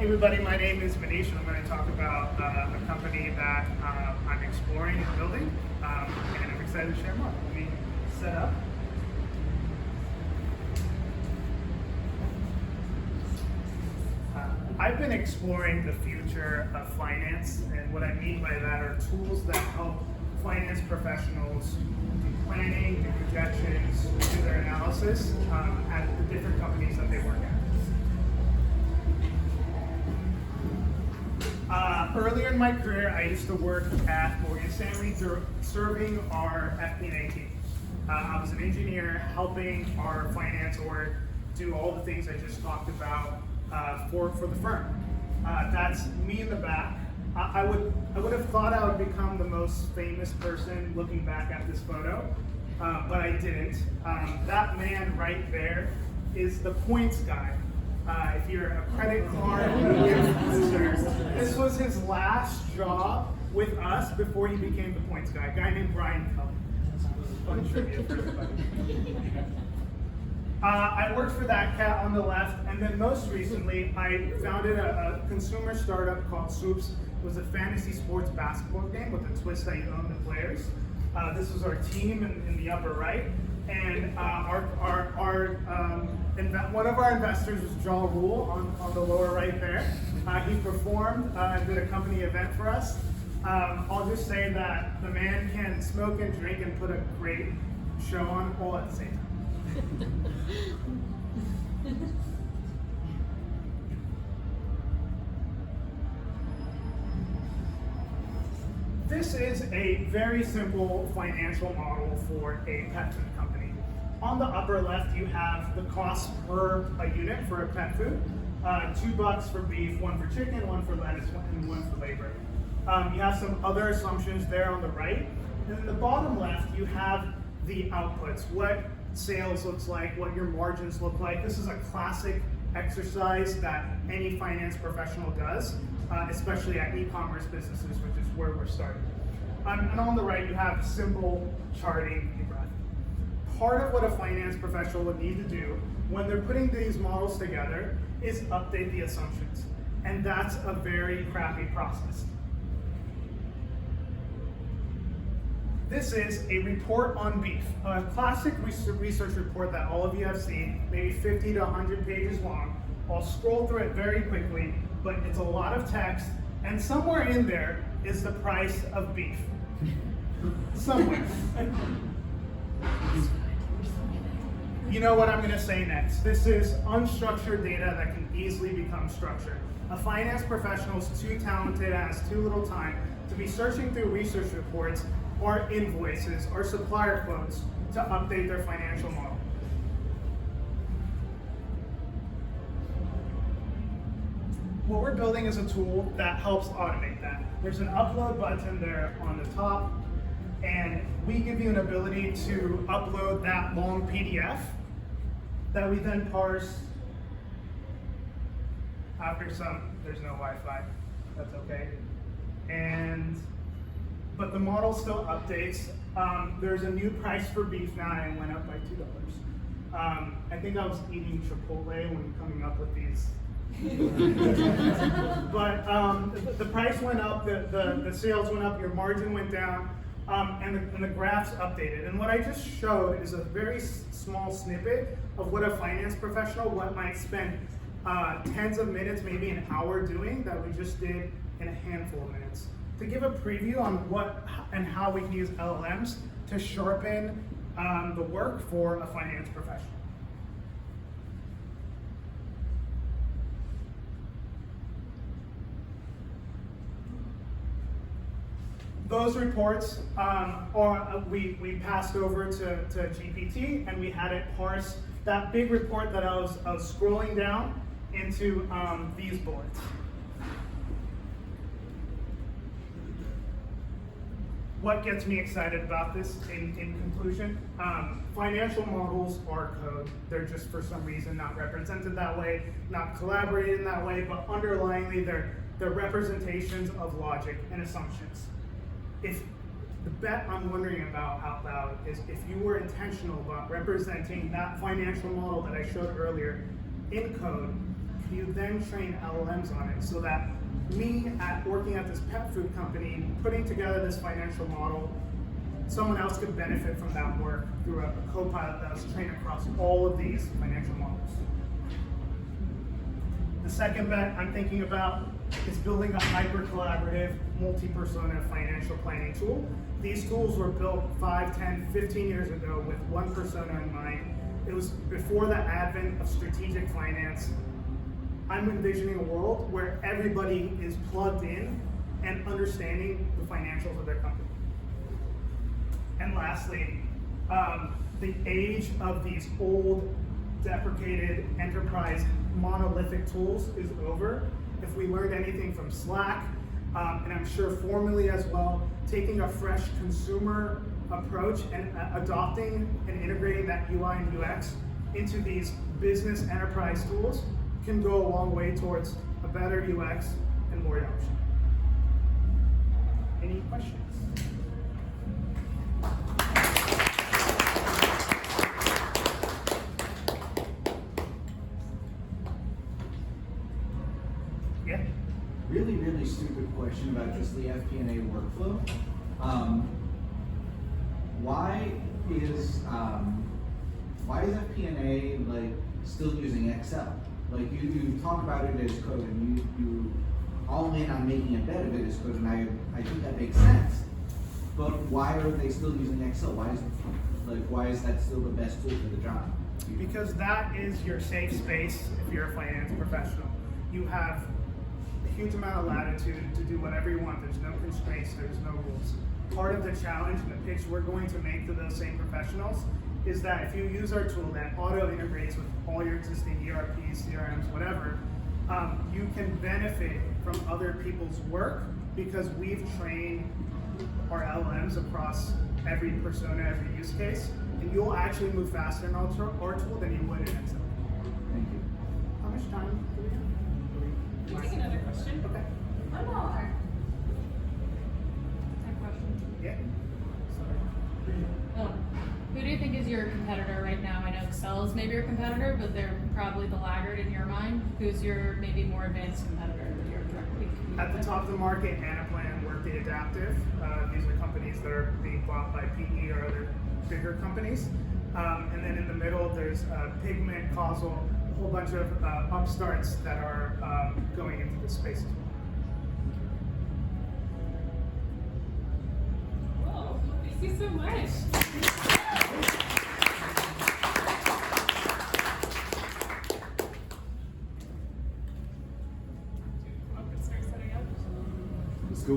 Hey everybody, my name is Manish and I'm going to talk about a company that I'm exploring and building, and I'm excited to share more. Let me set up. I've been exploring the future of finance, and what I mean by that are tools that help finance professionals do planning, do projections, do their analysis at the different companies that they work at. Earlier in my career, I used to work at Morgan Stanley serving our FP&A team. I was an engineer helping our finance org do all the things I just talked about for the firm. That's me in the back. I would have thought I would become the most famous person looking back at this photo, but I didn't. That man right there is the points guy. If you're a credit card user, this was his last job with us before he became the points guy. A guy named Brian Kelly. Fun trivia for everybody. I worked for that cat on the left, and then most recently, I founded a consumer startup called Swoops. It was a fantasy sports basketball game with a twist that you own the players. This was our team in the upper right, and one of our investors was Ja Rule on the lower right there. He performed and did a company event for us. I'll just say that the man can smoke and drink and put a great show on all at the same time. This is a very simple financial model for a pet food company. On the upper left, you have the cost per a unit for a pet food. $2 for beef, 1 for chicken, 1 for lettuce, and 1 for labor. You have some other assumptions there on the right. And in the bottom left, you have the outputs, what sales looks like, what your margins look like. This is a classic exercise that any finance professional does, especially at e-commerce businesses, which is where we're starting. And on the right, you have simple charting. Part of what a finance professional would need to do when they're putting these models together is update the assumptions. And that's a very crappy process. This is a report on beef, a classic research report that all of you have seen, maybe 50 to 100 pages long. I'll scroll through it very quickly, but it's a lot of text, and somewhere in there is the price of beef. Somewhere. You know what I'm going to say next. This is unstructured data that can easily become structured. A finance professional is too talented and has too little time to be searching through research reports or invoices or supplier quotes to update their financial model. What we're building is a tool that helps automate that. There's an upload button there on the top, and we give you an ability to upload that long PDF that we then parse after there's no Wi-Fi, that's okay. But the model still updates. There's a new price for beef now, and it went up by $2. I think I was eating Chipotle when coming up with these. But the price went up, the sales went up, your margin went down, and the graphs updated. And what I just showed is a very small snippet of what a finance professional might spend tens of minutes, maybe an hour doing that we just did in a handful of minutes. To give a preview on what and how we can use LLMs to sharpen the work for a finance professional. Those reports we passed over to GPT, and we had it parse that big report that I was scrolling down into these bullets. What gets me excited about this in conclusion? Financial models are code. They're just for some reason not represented that way, not collaborated in that way, but underlyingly they're representations of logic and assumptions. If the bet I'm wondering about out loud is if you were intentional about representing that financial model that I showed earlier in code, You then train LLMs on it, so that me working at this pet food company, putting together this financial model, someone else could benefit from that work through a co-pilot that was trained across all of these financial models. The second bet I'm thinking about is building a hyper-collaborative, multi-persona financial planning tool. These tools were built 5, 10, 15 years ago with one persona in mind. It was before the advent of strategic finance. I'm envisioning a world where everybody is plugged in and understanding the financials of their company. And lastly, the age of these old, deprecated enterprise monolithic tools is over. If we learned anything from Slack, and I'm sure formally as well, taking a fresh consumer approach and adopting and integrating that UI and UX into these business enterprise tools can go a long way towards a better UX and more adoption. Any questions? Yeah. Really, really stupid question about just the FP&A workflow. Why is FP&A like still using Excel? Like you talk about it as code, and you all in on making a bet of it as code, and I think that makes sense. But why are they still using Excel? Why is that still the best tool for the job? Because that is your safe space if you're a finance professional. You have a huge amount of latitude to do whatever you want. There's no constraints, there's no rules. Part of the challenge and the pitch we're going to make to those same professionals is that if you use our tool that auto-integrates with all your existing ERPs, CRMs, whatever, you can benefit from other people's work because we've trained our LLMs across every persona, every use case, and you'll actually move faster in our tool than you would in Excel. Thank you. How much time do we have? Can we take another question? Okay. One more. Question. Yeah. Oh. Who do you think is your competitor right now? I know Excel is maybe your competitor, but they're probably the laggard in your mind. Who's your maybe more advanced competitor that you're directly competing At the with? top of the market, Anaplan, Workday Adaptive. These are companies that are being bought by PE or other bigger companies. And then in the middle, there's Pigment, Causal, a whole bunch of upstarts that are going into this space as well. Whoa, thank you so much. Let's go.